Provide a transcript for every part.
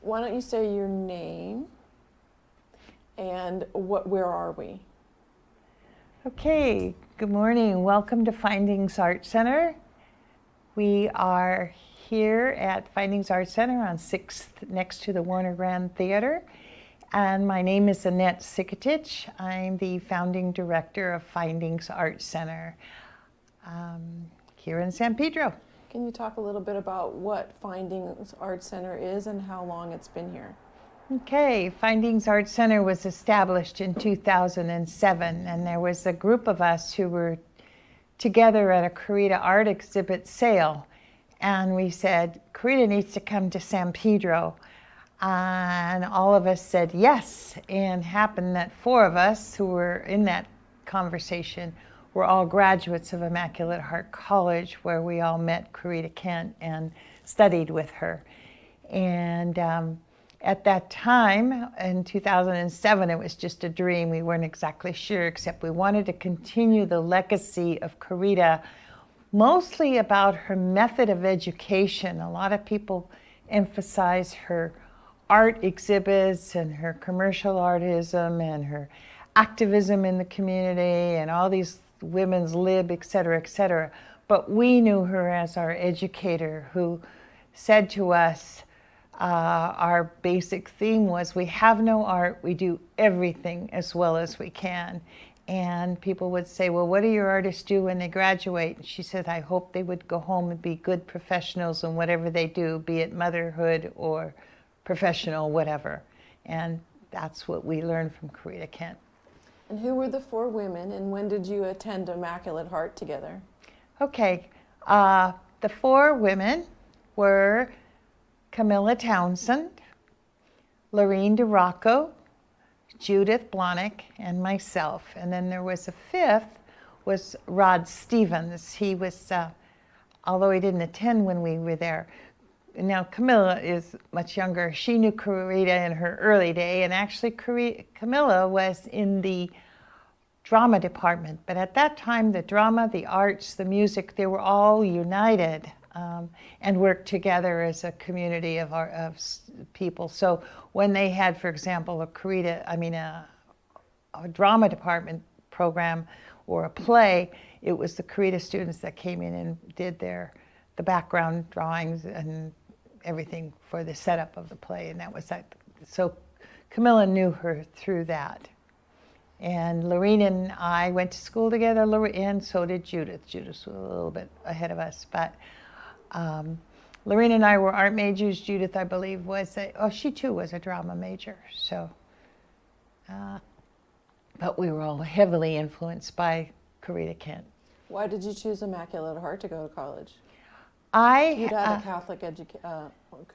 Why don't you say your name and where are we? Okay, good morning. Welcome to Findings Art Center. We are here at Findings Art Center on 6th next to the Warner Grand Theater. And my name is Annette Sikatich. I'm the founding director of Findings Art Center here in San Pedro. Can you talk a little bit about what Findings Art Center is and how long it's been here? Okay, Findings Art Center was established in 2007, and there was a group of us who were together at a Corita art exhibit sale, and we said, Corita needs to come to San Pedro. And all of us said yes, and happened that 4 of us who were in that conversation were all graduates of Immaculate Heart College, where we all met Corita Kent and studied with her. And at that time, in 2007, it was just a dream. We weren't exactly sure, except we wanted to continue the legacy of Corita, mostly about her method of education. A lot of people emphasize her art exhibits and her commercial artism and her activism in the community and all these women's lib, et cetera, et cetera. But we knew her as our educator, who said to us, our basic theme was, we have no art, we do everything as well as we can. And people would say, well, what do your artists do when they graduate? And she said, I hope they would go home and be good professionals in whatever they do, be it motherhood or professional, whatever. And that's what we learned from Corita Kent. And who were the 4 women, and when did you attend Immaculate Heart together? Okay, the 4 women were Camilla Townsend, Lorene DeRocco, Judith Blahnik, and myself. And then there was a 5th, was Rod Stevens. He was, although he didn't attend when we were there. Now Camilla is much younger. She knew Corita in her early day, and actually Camilla was in the drama department. But at that time, the drama, the arts, the music, they were all united and worked together as a community of people. So when they had, for example, a drama department program or a play, it was the Corita students that came in and did the background drawings and everything for the setup of the play, and that was that. So Camilla knew her through that. And Lorene and I went to school together, and so did Judith. Judith was a little bit ahead of us, but Lorene and I were art majors. Judith, I believe, she too was a drama major. So, but we were all heavily influenced by Corita Kent. Why did you choose Immaculate Heart to go to college? You'd had a Catholic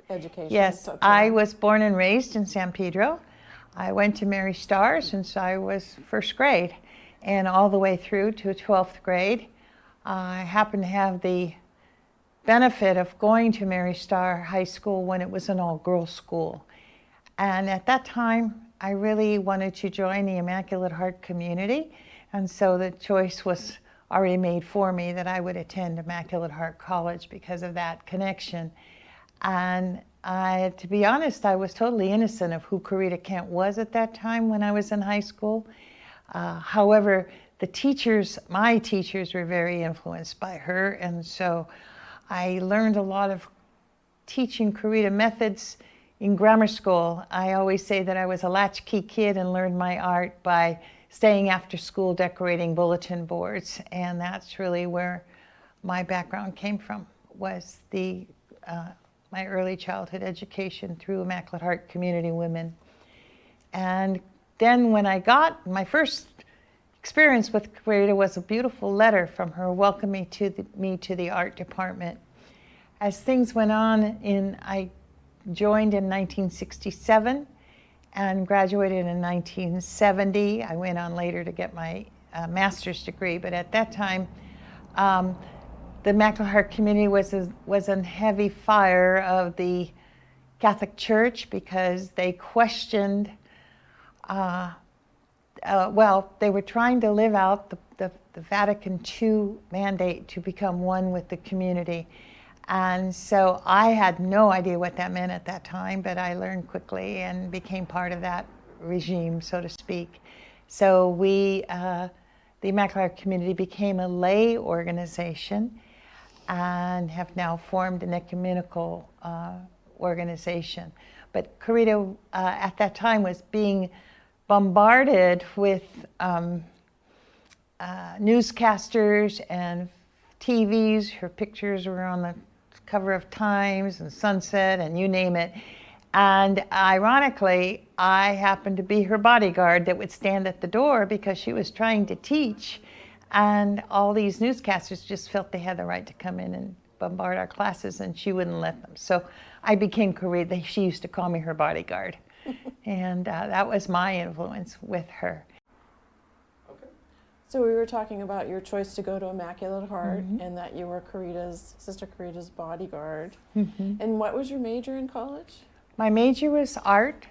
education. Yes, so I was born and raised in San Pedro. I went to Mary Starr since I was 1st grade and all the way through to 12th grade. I happened to have the benefit of going to Mary Starr High School when it was an all-girls school. And at that time, I really wanted to join the Immaculate Heart community. And so the choice was already made for me that I would attend Immaculate Heart College because of that connection. And to be honest, I was totally innocent of who Corita Kent was at that time when I was in high school. However, my teachers were very influenced by her, and so I learned a lot of teaching Corita methods in grammar school. I always say that I was a latchkey kid and learned my art by staying after school decorating bulletin boards, and that's really where my background came from, was my early childhood education through Immaculate Heart Community Women. And then when I got my first experience with Corita was a beautiful letter from her welcoming me to the art department. As things went on, I joined in 1967 and graduated in 1970. I went on later to get my master's degree, but at that time, the Immaculate Heart community was in heavy fire of the Catholic Church because they questioned, they were trying to live out the Vatican II mandate to become one with the community. And so I had no idea what that meant at that time, but I learned quickly and became part of that regime, so to speak. So we, the Immaculate Heart Community, became a lay organization and have now formed an ecumenical organization. But Carita at that time was being bombarded with newscasters and TVs. Her pictures were on the cover of Times and Sunset and you name it. And ironically, I happened to be her bodyguard that would stand at the door because she was trying to teach. And all these newscasters just felt they had the right to come in and bombard our classes, and she wouldn't let them. So I became Carita. She used to call me her bodyguard. And that was my influence with her. So we were talking about your choice to go to Immaculate Heart, and that you were Sister Carita's bodyguard. And what was your major in college? My major was art.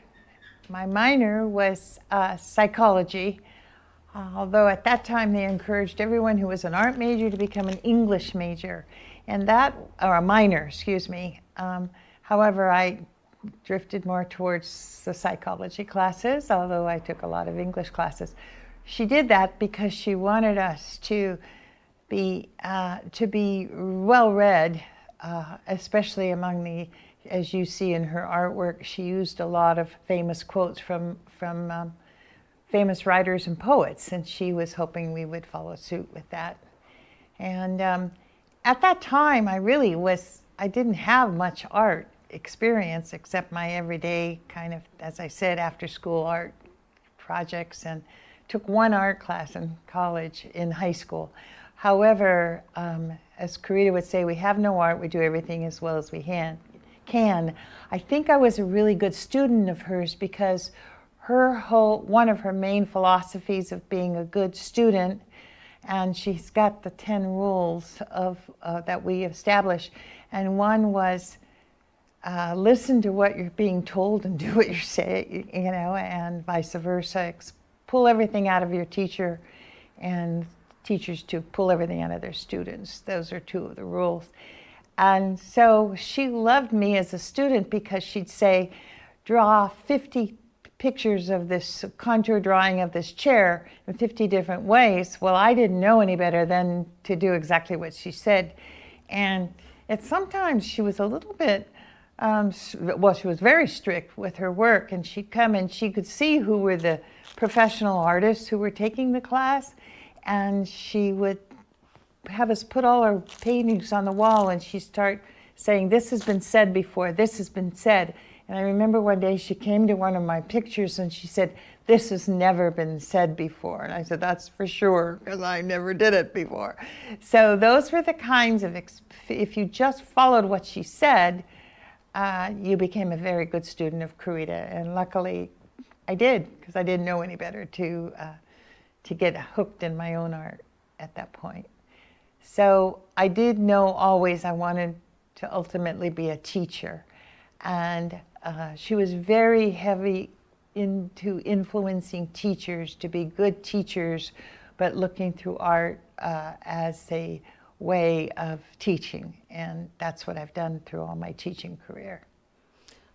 My minor was psychology, although at that time they encouraged everyone who was an art major to become an English major, and or a minor, excuse me. However, I drifted more towards the psychology classes, although I took a lot of English classes. She did that because she wanted us to be well-read, especially among the, as you see in her artwork, she used a lot of famous quotes from famous writers and poets, and she was hoping we would follow suit with that. And at that time, I didn't have much art experience except my everyday kind of, as I said, after-school art projects, and took one art class in college, in high school. However, as Carita would say, we have no art, we do everything as well as we can. I think I was a really good student of hers because one of her main philosophies of being a good student, and she's got the 10 rules that we established, and one was listen to what you're being told and do what you say, and vice versa. Pull everything out of your teacher, and teachers to pull everything out of their students. Those are two of the rules. And so she loved me as a student because she'd say, draw 50 pictures of this contour drawing of this chair in 50 different ways. Well, I didn't know any better than to do exactly what she said. And sometimes she was a little bit, she was very strict with her work, and she'd come and she could see who were the professional artists who were taking the class, and she would have us put all our paintings on the wall, and she'd start saying, this has been said before, this has been said. And I remember one day she came to one of my pictures and she said, this has never been said before. And I said, that's for sure, because I never did it before. So those were the kinds of, if you just followed what she said, you became a very good student of Carita. And luckily I did, because I didn't know any better to get hooked in my own art at that point. So I did know always I wanted to ultimately be a teacher. And she was very heavy into influencing teachers to be good teachers, but looking through art as a way of teaching. And that's what I've done through all my teaching career.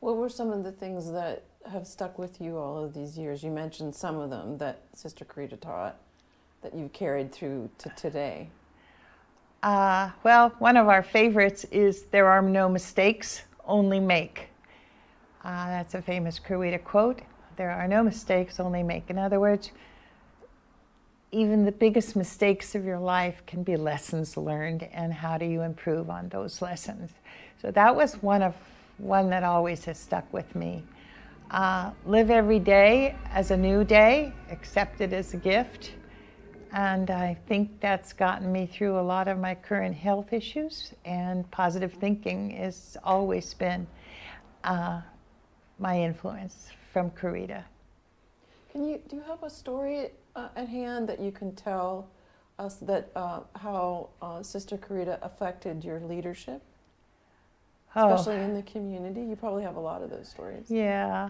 What were some of the things that have stuck with you all of these years? You mentioned some of them that Sister Carita taught that you've carried through to today. Well, one of our favorites is, there are no mistakes, only make. That's a famous Carita quote. There are no mistakes, only make. In other words, even the biggest mistakes of your life can be lessons learned, and how do you improve on those lessons? So that was one that always has stuck with me. Live every day as a new day, accept it as a gift. And I think that's gotten me through a lot of my current health issues, and positive thinking has always been my influence from Carita. Do you have a story at hand that you can tell us that how Sister Carita affected your leadership, especially in the community? You probably have a lot of those stories. Yeah.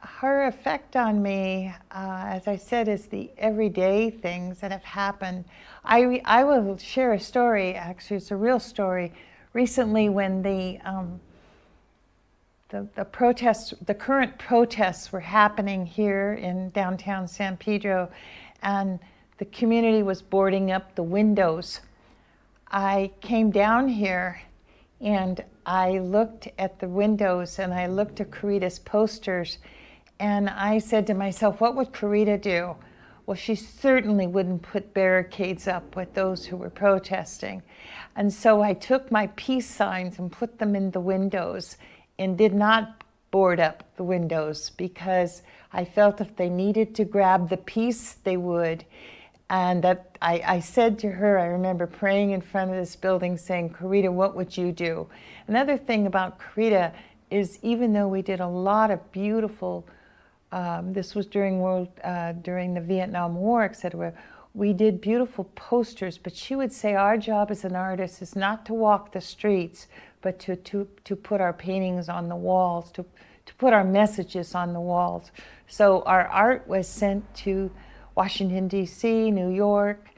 Her effect on me, as I said, is the everyday things that have happened. I will share a story, actually, it's a real story. recently when the protests, the current protests were happening here in downtown San Pedro, and the community was boarding up the windows. I came down here and I looked at the windows and I looked at Carita's posters, and I said to myself, what would Carita do? Well, she certainly wouldn't put barricades up with those who were protesting. And so I took my peace signs and put them in the windows and did not board up the windows, because I felt if they needed to grab the peace, they would. And that I said to her, I remember praying in front of this building saying, Carita, what would you do? Another thing about Carita is, even though we did a lot of beautiful, this was during the Vietnam War, etc., we did beautiful posters, but she would say our job as an artist is not to walk the streets, but to put our paintings on the walls, to put our messages on the walls. So our art was sent to Washington, D.C., New York,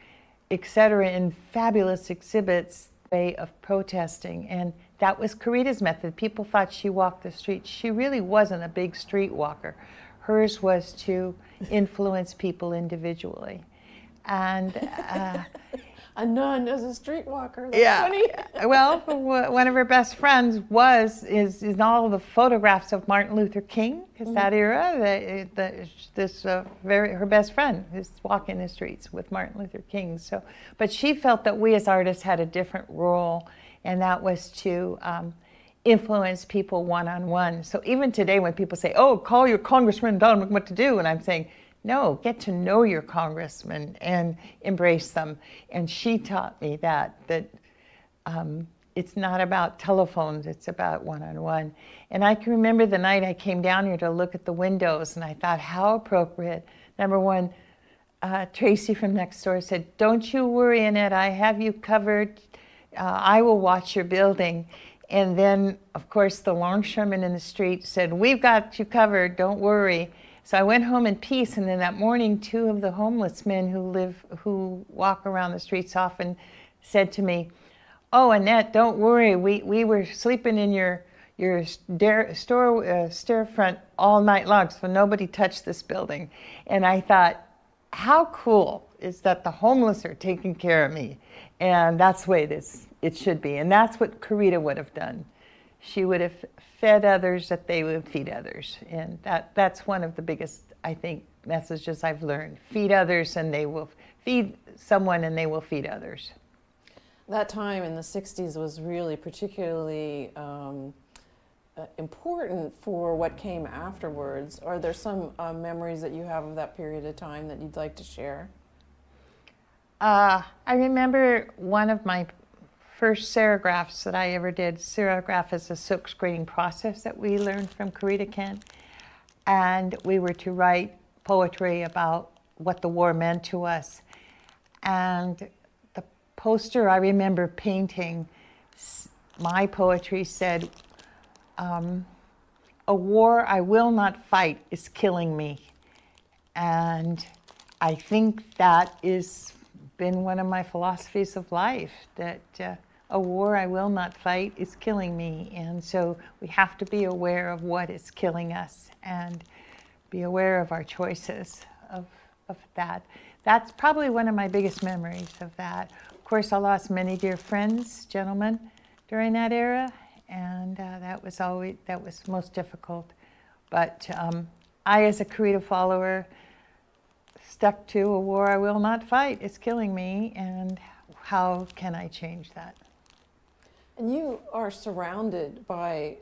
etc., in fabulous exhibits, way of protesting. And that was Carita's method. People thought she walked the streets. She really wasn't a big street walker. Hers was to influence people individually. And a nun as a streetwalker. That's funny. Well, one of her best friends is in all of the photographs of Martin Luther King, because that era, her best friend is walking the streets with Martin Luther King. So, but she felt that we as artists had a different role, and that was to influence people one-on-one. So even today when people say, oh, call your congressman, tell him what to do, and I'm saying, no, get to know your congressman and embrace them. And she taught me that it's not about telephones, it's about one-on-one. And I can remember the night I came down here to look at the windows, and I thought, how appropriate. Number one, Tracy from next door said, don't you worry, Annette, I have you covered. I will watch your building. And then, of course, the longshoremen in the street said, we've got you covered, don't worry. So I went home in peace, and then that morning, two of the homeless men who walk around the streets often said to me, oh, Annette, don't worry, we were sleeping in your storefront all night long, so nobody touched this building. And I thought, how cool is that the homeless are taking care of me? And that's the way it should be. And that's what Carita would have done. She would have fed others that they would feed others. And that's one of the biggest, I think, messages I've learned. Feed others and they will feed someone and they will feed others. That time in the 60s was really particularly important for what came afterwards. Are there some memories that you have of that period of time that you'd like to share? I remember one of my first serigraphs that I ever did. Serigraph is a silk screening process that we learned from Carita Kent. And we were to write poetry about what the war meant to us. And the poster I remember painting, my poetry said, a war I will not fight is killing me. And I think that has been one of my philosophies of life, that a war I will not fight is killing me. And so we have to be aware of what is killing us and be aware of our choices of that. That's probably one of my biggest memories of that. Of course, I lost many dear friends, gentlemen, during that era, and that was most difficult. But I, as a Carita follower, stuck to a war I will not fight. It's killing me, and how can I change that? And you are surrounded by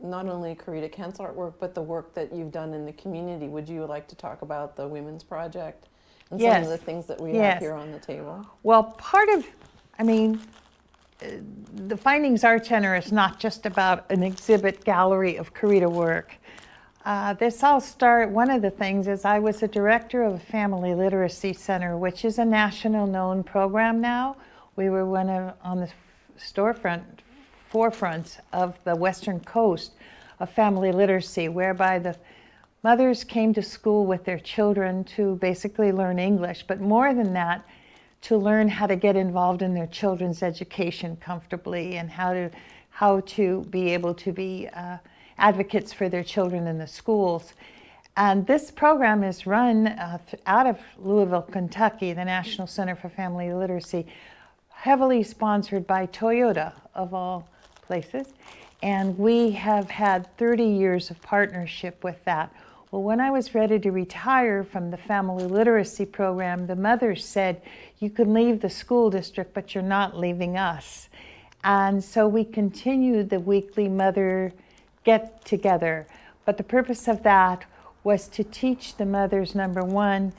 not only Carita Kent's artwork, but the work that you've done in the community. Would you like to talk about the Women's Project and some of the things that we have here on the table? Well, the Findings Art Center is not just about an exhibit gallery of Carita work. This all started, one of the things is I was a director of a Family Literacy Center, which is a national known program now. We were on the forefronts of the Western Coast of family literacy, whereby the mothers came to school with their children to basically learn English, but more than that, to learn how to get involved in their children's education comfortably, and how to be able to be advocates for their children in the schools. And this program is run out of Louisville, Kentucky, the National Center for Family Literacy, heavily sponsored by Toyota, of all places. And we have had 30 years of partnership with that. Well, when I was ready to retire from the family literacy program, the mothers said, you can leave the school district, but you're not leaving us. And so we continued the weekly mother get-together. But the purpose of that was to teach the mothers, number one,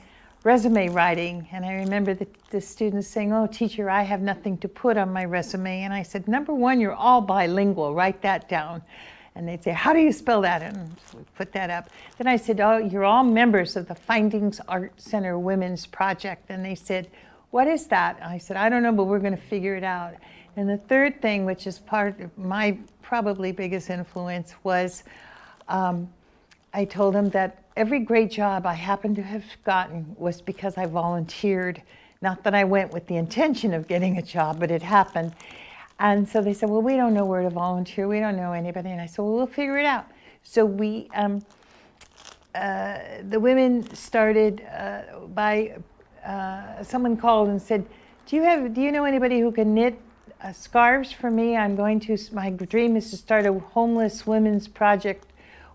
resume writing. And I remember the students saying, oh, teacher, I have nothing to put on my resume. And I said, number one, you're all bilingual. Write that down. And they'd say, how do you spell that? And so we put that up. Then I said, oh, you're all members of the Findings Art Center Women's Project. And they said, what is that? I said, I don't know, but we're going to figure it out. And the third thing, which is part of my probably biggest influence, was I told them that every great job I happened to have gotten was because I volunteered. Not that I went with the intention of getting a job, but it happened. And so they said, well, we don't know where to volunteer. We don't know anybody. And I said, well, we'll figure it out. So we, the women started by, someone called and said, do you know anybody who can knit scarves for me? My dream is to start a homeless women's project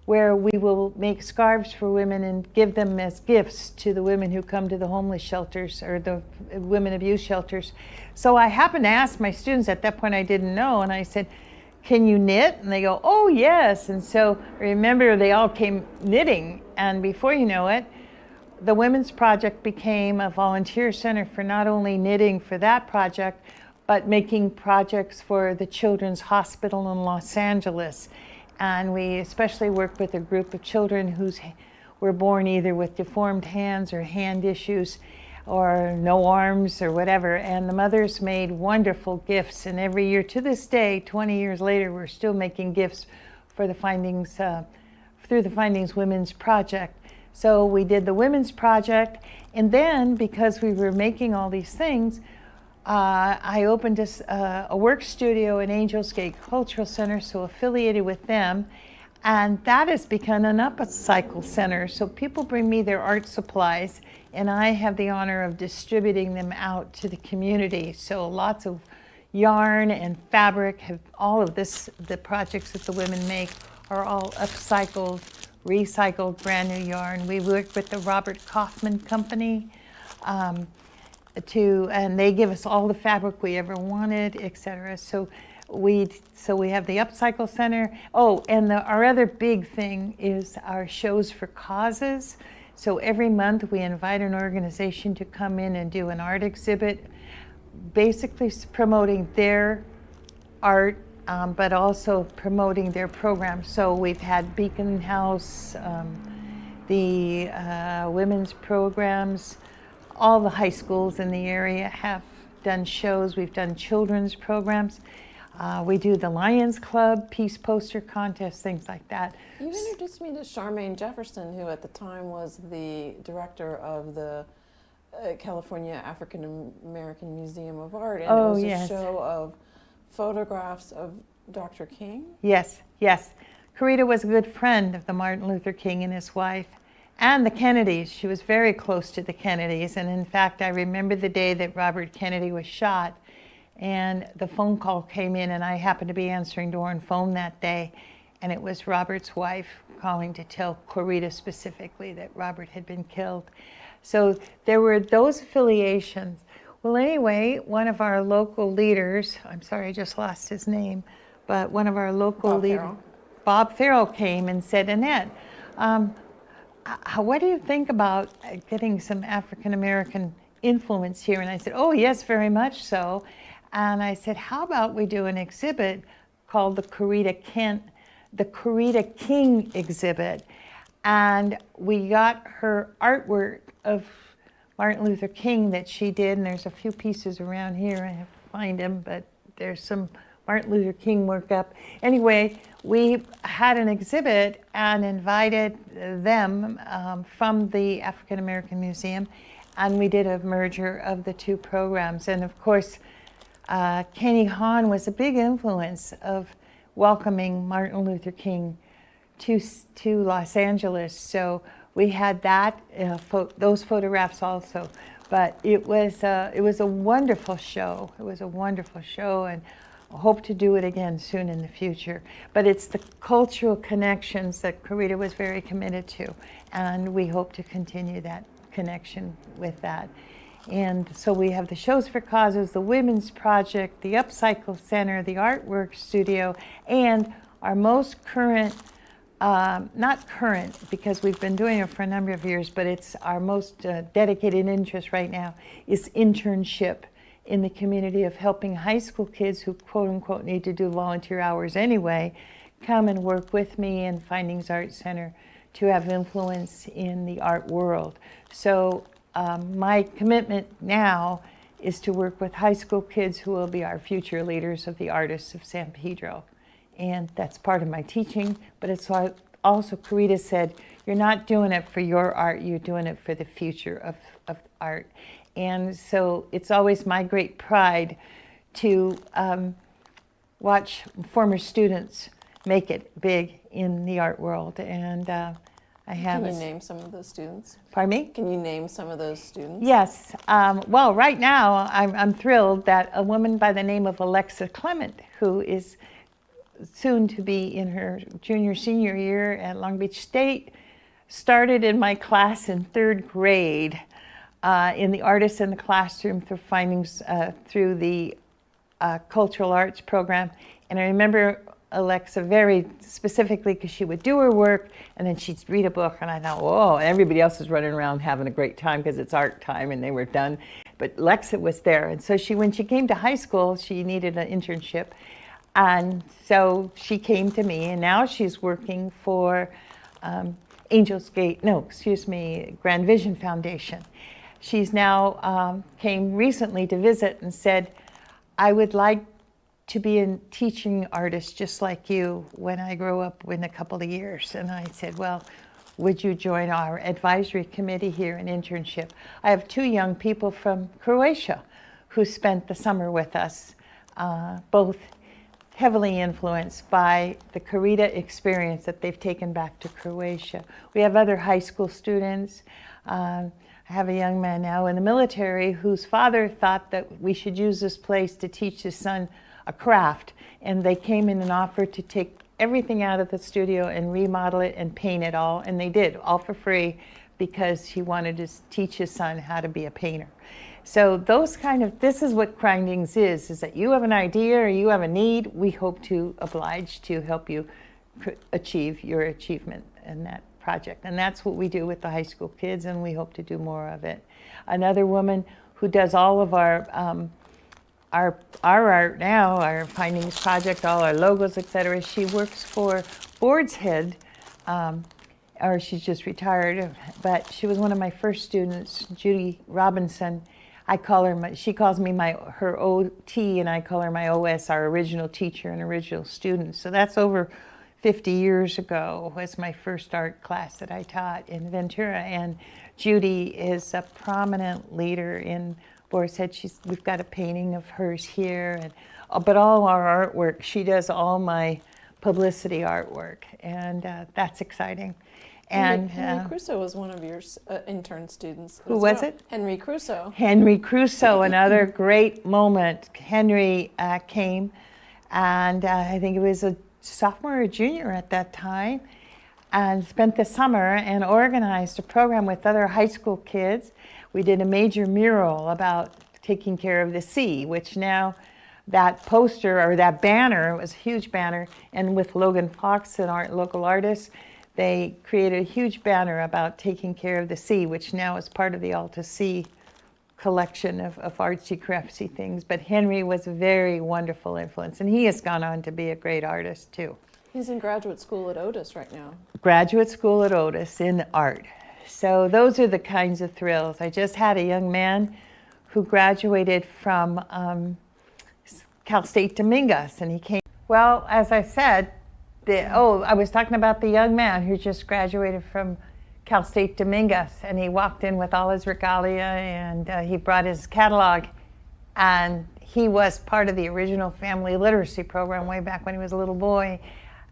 where we will make scarves for women and give them as gifts to the women who come to the homeless shelters or the women abuse shelters. So I happened to ask my students, at that point I didn't know, and I said, can you knit? And they go, oh yes. And so remember, they all came knitting, and before you know it, the Women's Project became a volunteer center for not only knitting for that project, but making projects for the Children's Hospital in Los Angeles. And we especially worked with a group of children who were born either with deformed hands or hand issues or no arms or whatever. And the mothers made wonderful gifts. And every year to this day, 20 years later, we're still making gifts for the Findings, through the Findings Women's Project. So we did the Women's Project. And then, because we were making all these things, I opened a work studio in Angels Gate Cultural Center, so affiliated with them, and that has become an upcycle center. So people bring me their art supplies, and I have the honor of distributing them out to the community. So lots of yarn and fabric, all of this, the projects that the women make are all upcycled, recycled, brand new yarn. We work with the Robert Kaufman Company, and they give us all the fabric we ever wanted, etc. So we have the Upcycle Center. Oh, and our other big thing is our shows for causes. So every month we invite an organization to come in and do an art exhibit, basically promoting their art, but also promoting their programs. So we've had Beacon House, the women's programs. All the high schools in the area have done shows. We've done children's programs. We do the Lions Club, Peace Poster Contest, things like that. You introduced me to Charmaine Jefferson, who at the time was the director of the California African American Museum of Art. And it was a show of photographs of Dr. King? Yes, yes. Carita was a good friend of the Martin Luther King and his wife. And the Kennedys. She was very close to the Kennedys. And in fact, I remember the day that Robert Kennedy was shot, and the phone call came in, and I happened to be answering door and phone that day. And it was Robert's wife calling to tell Carita specifically that Robert had been killed. So there were those affiliations. Well, anyway, one of our local leaders, I'm sorry, I just lost his name, but one of our local leaders, Bob Farrell, came and said, Annette, what do you think about getting some African American influence here? And I said, oh yes, very much so. And I said, how about we do an exhibit called the Carita King exhibit? And we got her artwork of Martin Luther King that she did, and there's a few pieces around here. I have to find them, but there's some Martin Luther King work up. Anyway, we had an exhibit and invited them from the African American Museum, and we did a merger of the two programs. And of course, Kenny Hahn was a big influence of welcoming Martin Luther King to Los Angeles. So we had that, those photographs also. But it was a wonderful show. It was a wonderful show, and I hope to do it again soon in the future. But it's the cultural connections that Carita was very committed to, and we hope to continue that connection with that. And so we have the Shows for Causes, the Women's Project, the Upcycle Center, the Artwork Studio, and our most current, not current because we've been doing it for a number of years, but it's our most dedicated interest right now is internship in the community of helping high school kids who quote unquote need to do volunteer hours anyway, come and work with me in Findings Art Center to have influence in the art world. So my commitment now is to work with high school kids who will be our future leaders of the artists of San Pedro. And that's part of my teaching, but it's also, Carita said, you're not doing it for your art, you're doing it for the future of art. And so it's always my great pride to watch former students make it big in the art world. And I have. Can you name some of those students? Pardon me? Can you name some of those students? Yes. Well, right now I'm thrilled that a woman by the name of Alexa Clement, who is soon to be in her senior year at Long Beach State, started in my class in 3rd grade in the Artists in the Classroom through Findings through the Cultural Arts program. And I remember Alexa very specifically because she would do her work and then she'd read a book, and I thought, whoa, everybody else is running around having a great time because it's art time and they were done. But Alexa was there. And so when she came to high school, she needed an internship. And so she came to me, and now she's working for Grand Vision Foundation. She's now came recently to visit and said, I would like to be a teaching artist just like you when I grow up in a couple of years. And I said, well, would you join our advisory committee here in internship? I have 2 young people from Croatia who spent the summer with us, both heavily influenced by the Carita experience that they've taken back to Croatia. We have other high school students. I have a young man now in the military whose father thought that we should use this place to teach his son a craft, and they came in and offered to take everything out of the studio and remodel it and paint it all, and they did, all for free, because he wanted to teach his son how to be a painter. So this is what Findings is that you have an idea or you have a need, we hope to oblige to help you achieve your achievement in that project. And that's what we do with the high school kids, and we hope to do more of it. Another woman who does all of our art now, our Findings project, all our logos, etc. She works for Board's Head, or she's just retired, but she was one of my first students, Judy Robinson. She calls me her OT, and I call her my OS, our original teacher and original student. So that's over 50 years ago was my first art class that I taught in Ventura. And Judy is a prominent leader in Boris said we've got a painting of hers here, but all our artwork, she does all my publicity artwork, and that's exciting. And Henry Crusoe was one of your intern students. Who was it? Henry Crusoe. Henry Crusoe, another great moment. Henry came, and I think it was a sophomore or junior at that time, and spent the summer and organized a program with other high school kids. We did a major mural about taking care of the sea, which now that poster or that banner, it was a huge banner, and with Logan Fox and our local artists, they created a huge banner about taking care of the sea, which now is part of the Alta Sea collection of artsy craftsy things. But Henry was a very wonderful influence, and he has gone on to be a great artist too. He's in graduate school at Otis right now. Graduate school at Otis in art. So those are the kinds of thrills. I just had a young man who graduated from Cal State Dominguez, and he came. Well, as I said, I was talking about the young man who just graduated from Cal State Dominguez, and he walked in with all his regalia, and he brought his catalog, and he was part of the original family literacy program way back when he was a little boy.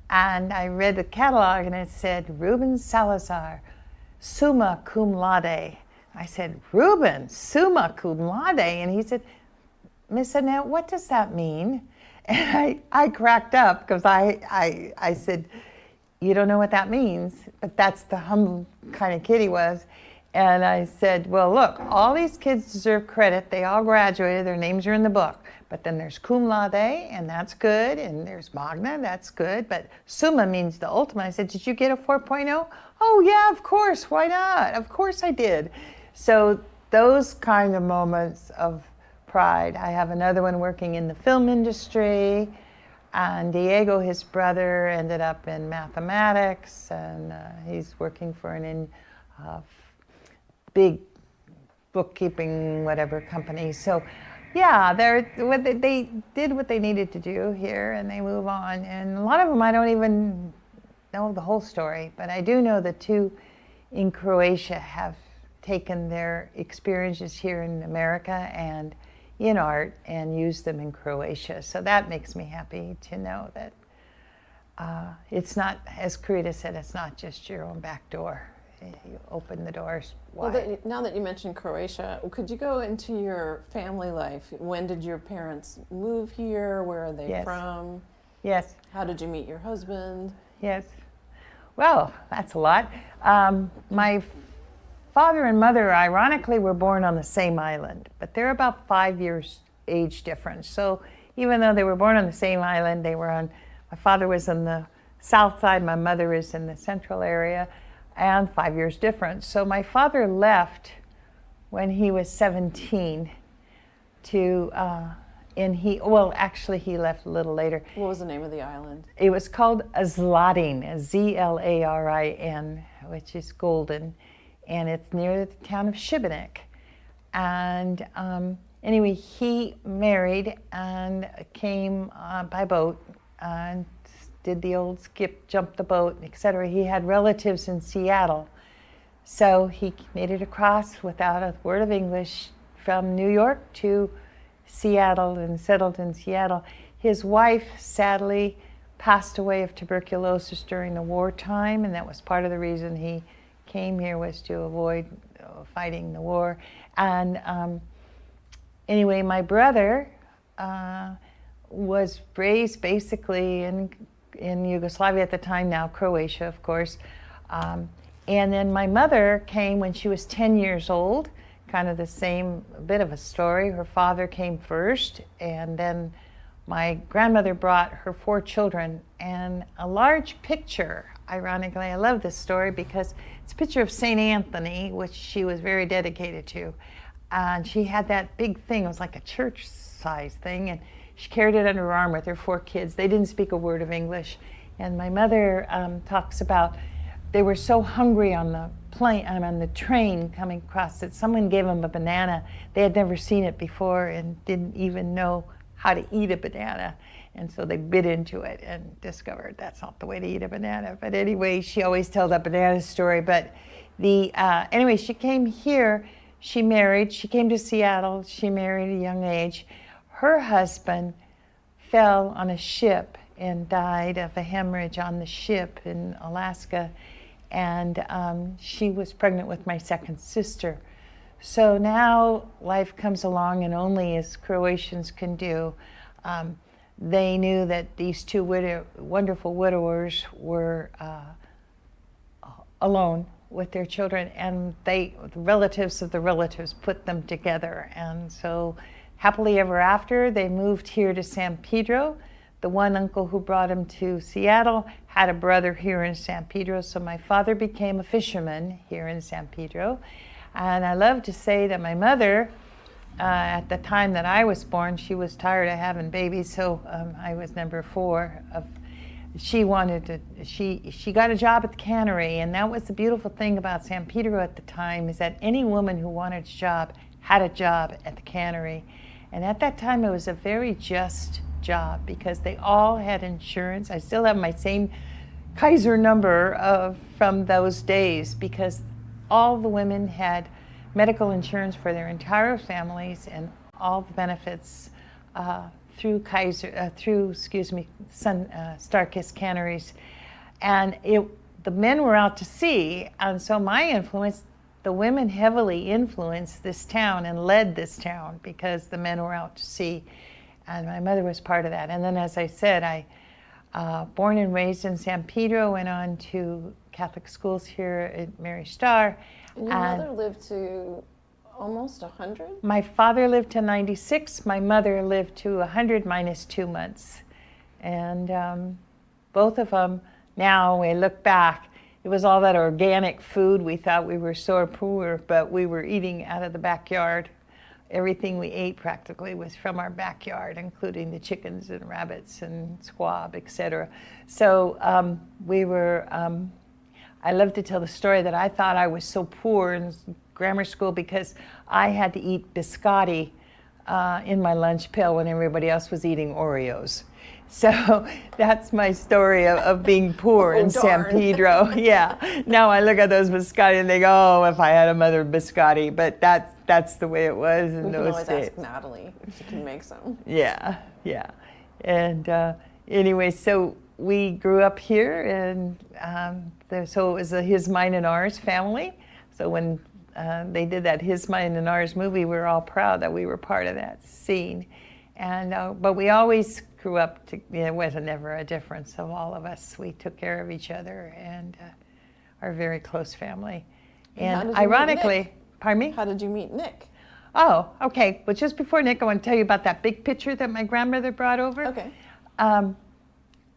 And I read the catalog, and it said, Ruben Salazar, summa cum laude. I said, Ruben, summa cum laude? And he said, Miss Annette, what does that mean? And I cracked up because I said, you don't know what that means, but that's the humble kind of kid he was. And I said, well, look, all these kids deserve credit. They all graduated. Their names are in the book. But then there's cum laude, and that's good. And there's magna, that's good. But summa means the ultimate. I said, did you get a 4.0? Oh, yeah, of course. Why not? Of course I did. So those kind of moments of pride. I have another one working in the film industry. And Diego, his brother, ended up in mathematics. And he's working for an big bookkeeping whatever company. So yeah, they did what they needed to do here, and they move on. And a lot of them I don't even know the whole story, but I do know the two in Croatia have taken their experiences here in America and in art and used them in Croatia. So that makes me happy to know that it's not, as Karita said, it's not just your own back door. You open the doors wide. Well, now that you mentioned Croatia, could you go into your family life? When did your parents move here? Where are they from? Yes. How did you meet your husband? Yes. Well, that's a lot. My father and mother, ironically, were born on the same island, but they're about 5 years age difference. So even though they were born on the same island, my father was in the south side, my mother is in the central area, and 5 years difference. So my father left when he was 17 to, he left a little later. What was the name of the island? It was called Zlarin, Zlarin, which is golden, and it's near the town of Šibenik. And anyway, he married and came by boat and did the old skip, jump the boat, etc. He had relatives in Seattle. So he made it across without a word of English from New York to Seattle and settled in Seattle. His wife sadly passed away of tuberculosis during the wartime, and that was part of the reason he came here, was to avoid fighting the war. And anyway, my brother was raised basically in Yugoslavia at the time, now Croatia, of course. And then my mother came when she was 10 years old, kind of the same bit of a story. Her father came first, and then my grandmother brought her 4 children, and a large picture, ironically, I love this story because it's a picture of St. Anthony, which she was very dedicated to. And she had that big thing, it was like a church-sized thing, and she carried it under her arm with her 4 kids. They didn't speak a word of English. And my mother talks about they were so hungry on the plane, on the train coming across, that someone gave them a banana. They had never seen it before and didn't even know how to eat a banana. And so they bit into it and discovered that's not the way to eat a banana. But anyway, she always tells that banana story. But anyway, she came here, she married, she came to Seattle, she married at a young age. Her husband fell on a ship and died of a hemorrhage on the ship in Alaska. And she was pregnant with my second sister. So now life comes along, and only as Croatians can do. They knew that these 2 wonderful widowers were alone with their children, and the relatives of the relatives put them together. And so happily ever after, they moved here to San Pedro. The one uncle who brought him to Seattle had a brother here in San Pedro, so my father became a fisherman here in San Pedro. And I love to say that my mother, at the time that I was born, she was tired of having babies, so I was number 4. She got a job at the cannery, and that was the beautiful thing about San Pedro at the time, is that any woman who wanted a job had a job at the cannery. And at that time, it was a very just job because they all had insurance. I still have my same Kaiser number from those days, because all the women had medical insurance for their entire families and all the benefits through Star-Kissed Canneries, and the men were out to sea, and so my influence, the women heavily influenced this town and led this town because the men were out to sea, and my mother was part of that. And then, as I said, I born and raised in San Pedro, went on to Catholic schools here at Mary Star. And your mother lived to almost 100? My father lived to 96. My mother lived to 100 minus 2 months. And both of them, now we look back, it was all that organic food. We thought we were so poor, but we were eating out of the backyard. Everything we ate practically was from our backyard, including the chickens and rabbits and squab, etc. So I love to tell the story that I thought I was so poor in grammar school because I had to eat biscotti in my lunch pail when everybody else was eating Oreos. So that's my story of being poor in San Pedro. Yeah. Now I look at those biscotti and think, oh, if I had a mother biscotti, but that's the way it was in those days. We can always ask Natalie if she can make some. Yeah, yeah. And anyway, so we grew up here, and so it was a his, mine, and ours family. So when they did that His, Mine, and Ours movie, we were all proud that we were part of that scene. And but we always grew up to, it wasn't never a difference of all of us. We took care of each other and are a very close family. And ironically, pardon me? How did you meet Nick? Oh, okay. Well, just before Nick, I want to tell you about that big picture that my grandmother brought over. Okay.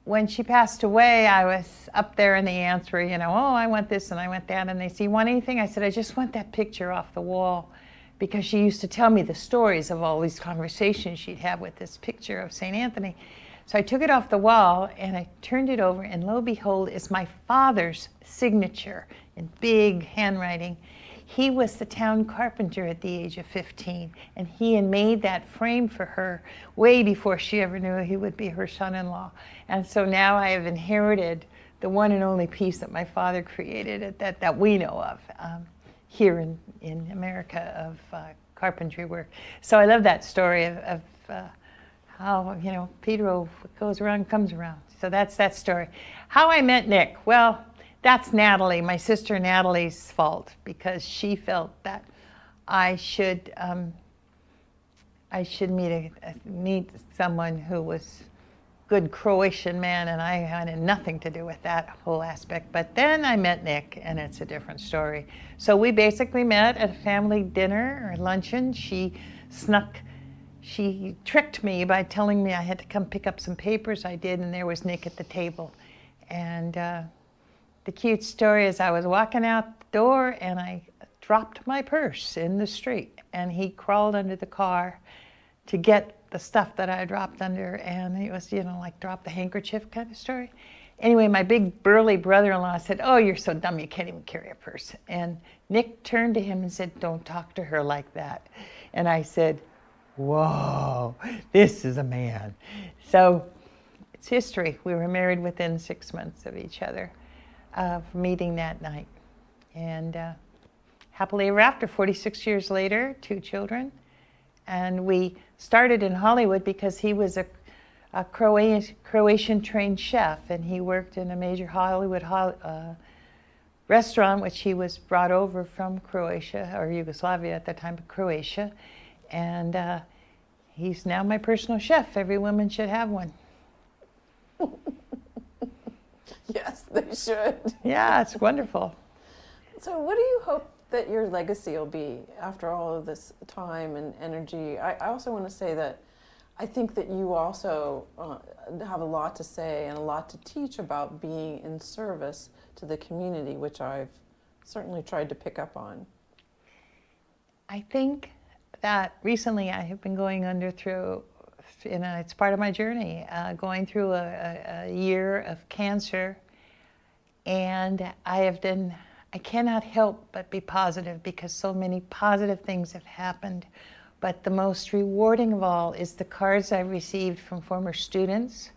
When she passed away, I was up there and the aunts were, oh, I want this and I want that. And they said, you want anything? I said, I just want that picture off the wall, because she used to tell me the stories of all these conversations she'd have with this picture of St. Anthony. So I took it off the wall and I turned it over, and lo and behold, is my father's signature in big handwriting. He was the town carpenter at the age of 15, and he had made that frame for her way before she ever knew he would be her son-in-law. And so now I have inherited the one and only piece that my father created that we know of here in America of carpentry work. So I love that story of how, Pedro goes around, comes around. So that's that story. How I met Nick, well, that's Natalie, my sister Natalie's fault, because she felt that I should meet someone who was good Croatian man, and I had nothing to do with that whole aspect. But then I met Nick, and it's a different story. So we basically met at a family dinner or luncheon. She tricked me by telling me I had to come pick up some papers. I did, and there was Nick at the table. And the cute story is I was walking out the door and I dropped my purse in the street, and he crawled under the car to get the stuff that I dropped under, and it was, like drop the handkerchief kind of story. Anyway, my big burly brother-in-law said, oh, you're so dumb, you can't even carry a purse. And Nick turned to him and said, don't talk to her like that. And I said, whoa, this is a man. So it's history. We were married within 6 months of each other, of meeting that night. And happily ever after, 46 years later, 2 children. And we started in Hollywood because he was a Croatian-trained chef, and he worked in a major Hollywood restaurant, which he was brought over from Croatia, or Yugoslavia at the time, but Croatia. And he's now my personal chef. Every woman should have one. Yes, they should. Yeah, it's wonderful. So what do you hope that your legacy will be after all of this time and energy? I also want to say that I think that you also have a lot to say and a lot to teach about being in service to the community, which I've certainly tried to pick up on. I think that recently I have been going it's part of my journey, going through a year of cancer, and I cannot help but be positive because so many positive things have happened. But the most rewarding of all is the cards I've received from former students,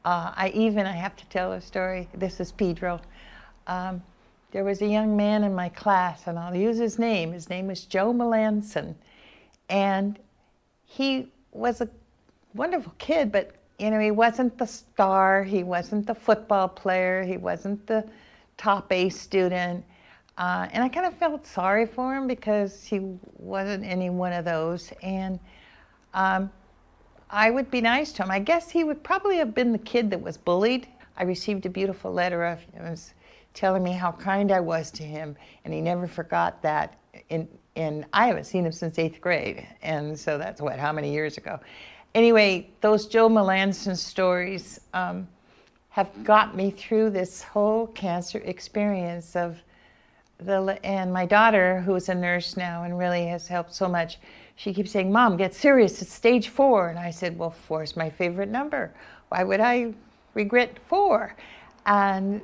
I have to tell a story. This is Pedro. There was a young man in my class, and I'll use his name. His name was Joe Melanson. And he was a wonderful kid, but he wasn't the star. He wasn't the football player. He wasn't the top A student. And I kind of felt sorry for him because he wasn't any one of those. And I would be nice to him. I guess he would probably have been the kid that was bullied. I received a beautiful letter of him telling me how kind I was to him, and he never forgot that. And I haven't seen him since 8th grade, and so that's how many years ago. Anyway, those Joe Melanson stories have got me through this whole cancer experience and my daughter, who is a nurse now and really has helped so much, she keeps saying, "Mom, get serious, it's stage 4. And I said, well, 4 is my favorite number. Why would I regret 4? And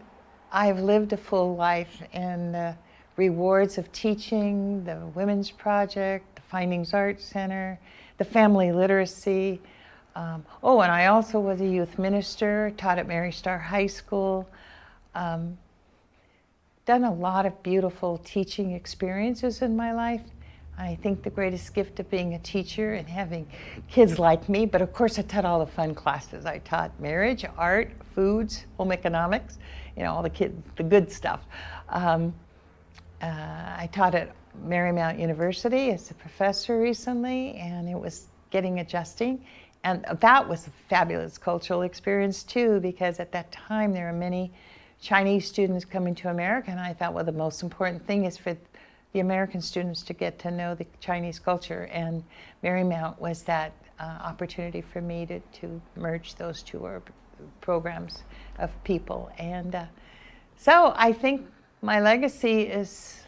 I've lived a full life, and the rewards of teaching, the Women's Project, the Findings Arts Center, the family literacy. And I also was a youth minister, taught at Mary Star High School, done a lot of beautiful teaching experiences in my life. I think the greatest gift of being a teacher and having kids like me, but of course I taught all the fun classes. I taught marriage, art, foods, home economics, all the good stuff. I taught at Marymount University as a professor recently, and it was adjusting. And that was a fabulous cultural experience too, because at that time there were many Chinese students coming to America, and I thought, well, the most important thing is for the American students to get to know the Chinese culture, and Marymount was that opportunity for me to merge those two programs of people. And so I think my legacy is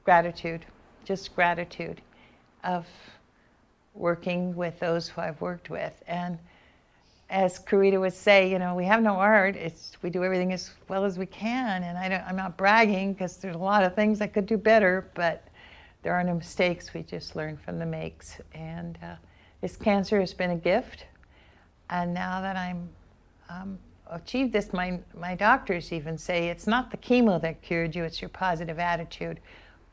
gratitude, just gratitude of working with those who I've worked with. And as Karita would say, we have no art. We do everything as well as we can. And I'm not bragging, because there's a lot of things I could do better, but there are no mistakes. We just learn from the makes. And this cancer has been a gift. And now that I'm achieved this, my doctors even say it's not the chemo that cured you, it's your positive attitude.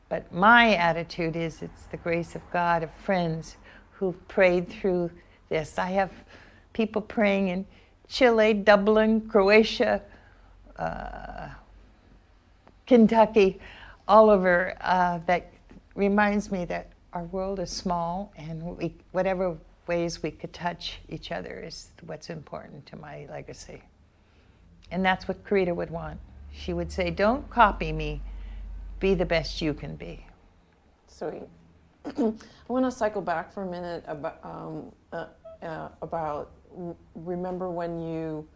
But my attitude is it's the grace of God, of friends who've prayed through this. I have people praying in Chile, Dublin, Croatia, Kentucky, all over, that reminds me that our world is small, and whatever ways we could touch each other is what's important to my legacy. And that's what Karita would want. She would say, don't copy me, be the best you can be. Sweet. I want to cycle back for a minute about remember when you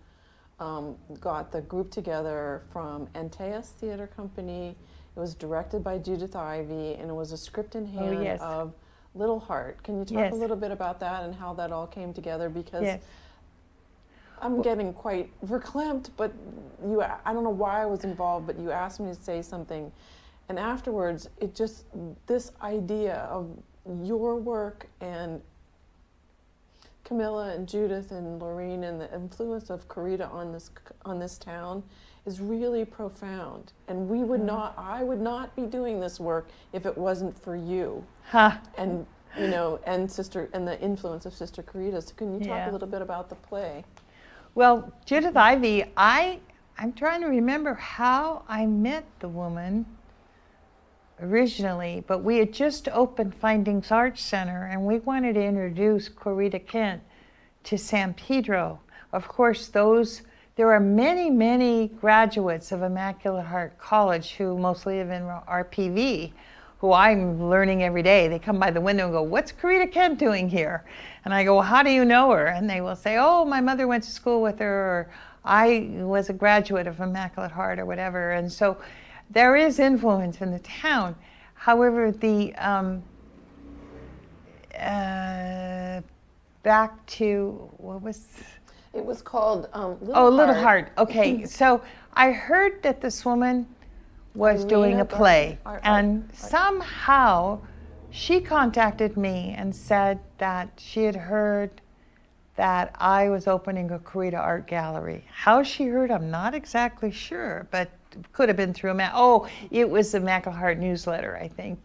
got the group together from Antaeus Theater Company. It was directed by Judith Ivey, and it was a script in hand of Little Heart. Can you talk a little bit about that and how that all came together? Because I'm getting quite verklempt, but I don't know why I was involved, but you asked me to say something. And afterwards, this idea of your work and Camilla and Judith and Laureen and the influence of Karita on this town is really profound. And I would not be doing this work if it wasn't for you. And and the influence of Sister Karita. So can you talk a little bit about the play? Well, Judith Ivey, I'm trying to remember how I met the woman originally, but we had just opened Findings Arts Center, and we wanted to introduce Karita Kent to San Pedro. Of course, there are many, many graduates of Immaculate Heart College who mostly live in RPV, who I'm learning every day. They come by the window and go, what's Karita Kent doing here? And I go, well, how do you know her? And they will say, oh, my mother went to school with her, or I was a graduate of Immaculate Heart, or whatever. And so there is influence in the town. However, back to, what was? It was called Little Heart. Little Heart. Okay, so I heard that this woman was doing a play, and somehow she contacted me and said that she had heard that I was opening a Karita art gallery. How she heard, I'm not exactly sure, but could have been through it was the Mackle newsletter, I think.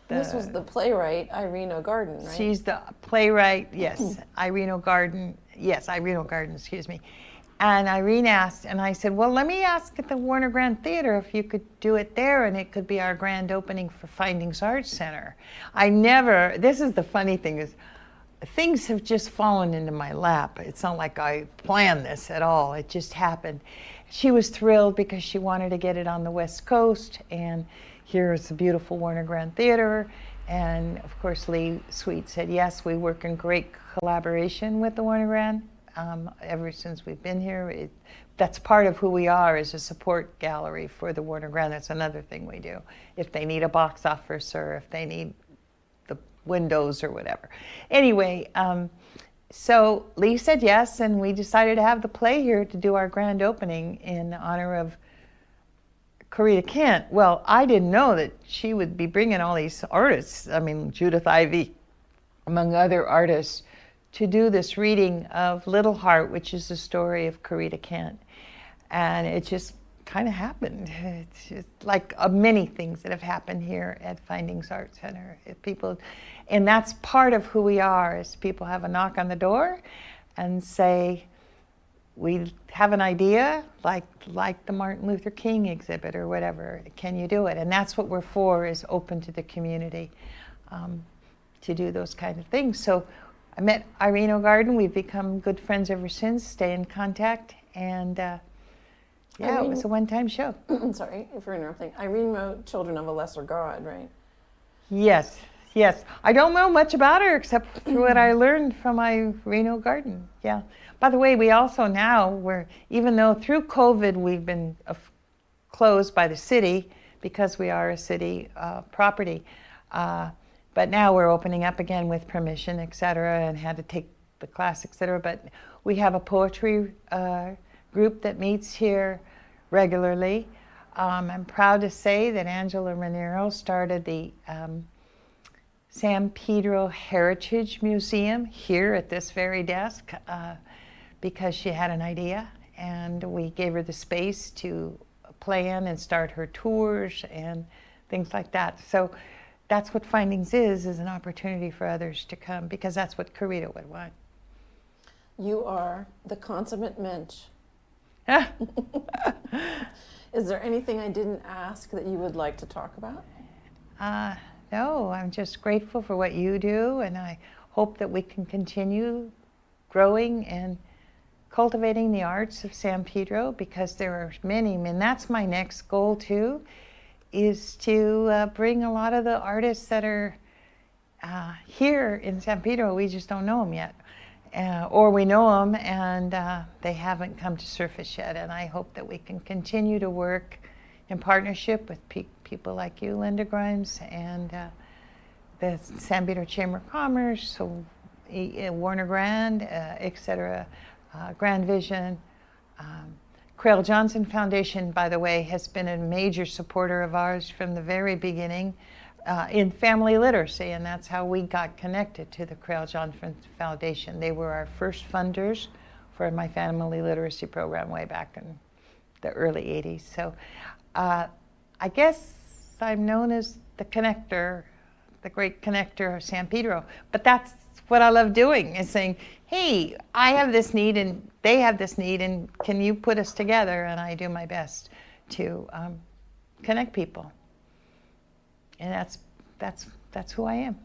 This was the playwright, Irene O'Garden, right? She's the playwright, yes, Irene O'Garden, excuse me. And Irene asked, and I said, well, let me ask at the Warner Grand Theater if you could do it there, and it could be our grand opening for Findings Arts Center. This is the funny thing is, things have just fallen into my lap. It's not like I planned this at all. It just happened. She was thrilled because she wanted to get it on the West Coast, and here's the beautiful Warner Grand Theater. And of course, Lee Sweet said yes. We work in great collaboration with the Warner Grand ever since we've been here. That's part of who we are, as a support gallery for the Warner Grand. That's another thing we do. If they need a box office, or if they need the windows or whatever. Anyway, so Lee said yes, and we decided to have the play here to do our grand opening in honor of Karita Kent. Well, I didn't know that she would be bringing all these artists, Judith Ivey, among other artists, to do this reading of Little Heart, which is the story of Karita Kent. And it just kind of happened. It's just like many things that have happened here at Findings Art Center. And that's part of who we are, is people have a knock on the door and say, we have an idea, like the Martin Luther King exhibit or whatever, can you do it? And that's what we're for, is open to the community to do those kind of things. So I met Irene O'Garden. We've become good friends ever since, stay in contact, and Irene, it was a one-time show. Sorry for interrupting. Irene wrote Children of a Lesser God, right? Yes. I don't know much about her except through what I learned from Irene O'Garden. Yeah. By the way, we also now, even though through COVID we've been closed by the city because we are a city property, but now we're opening up again with permission, et cetera, and had to take the class, et cetera. But we have a poetry group that meets here regularly. I'm proud to say that Angela Raniero started the San Pedro Heritage Museum here at this very desk because she had an idea, and we gave her the space to plan and start her tours and things like that. So that's what Findings is an opportunity for others to come, because that's what Karita would want. You are the consummate mensch. Is there anything I didn't ask that you would like to talk about? No, I'm just grateful for what you do, and I hope that we can continue growing and cultivating the arts of San Pedro, because there are many, and that's my next goal too, is to bring a lot of the artists that are here in San Pedro. We just don't know them yet, or we know them and they haven't come to surface yet. And I hope that we can continue to work in partnership with people like you, Linda Grimes, and the San Pedro Chamber of Commerce, so Warner Grand, et cetera, Grand Vision. Crail Johnson Foundation, by the way, has been a major supporter of ours from the very beginning in family literacy, and that's how we got connected to the Crail Johnson Foundation. They were our first funders for my family literacy program way back in the early 80s. So I guess I'm known as the connector, the great connector of San Pedro, but that's what I love doing, is saying, hey, I have this need and they have this need, and can you put us together? And I do my best to connect people. And that's who I am,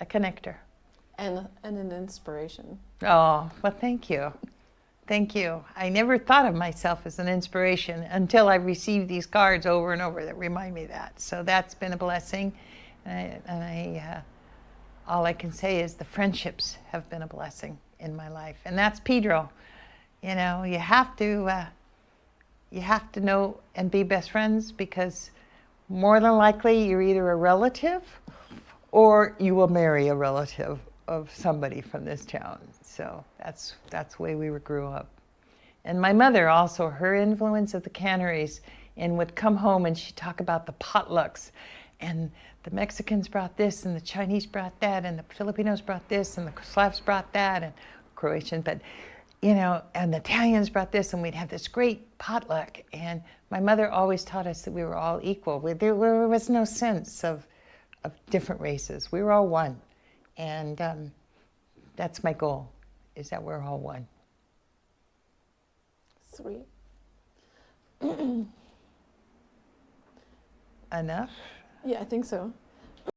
a connector. And an inspiration. Oh, well, thank you. Thank you. I never thought of myself as an inspiration until I received these cards over and over that remind me of that. So that's been a blessing. All I can say is the friendships have been a blessing in my life, and that's Pedro. You know, you have to know and be best friends, because more than likely you're either a relative or you will marry a relative of somebody from this town. So that's the way we grew up. And my mother also, her influence of the canneries, and would come home and she'd talk about the potlucks, and the Mexicans brought this and the Chinese brought that and the Filipinos brought this and the Slavs brought that, and Croatian, but you know, and the Italians brought this, and we'd have this great potluck. And my mother always taught us that we were all equal. There was no sense of different races. We were all one, and that's my goal, is that we're all one. Sweet. Enough? Yeah, I think so.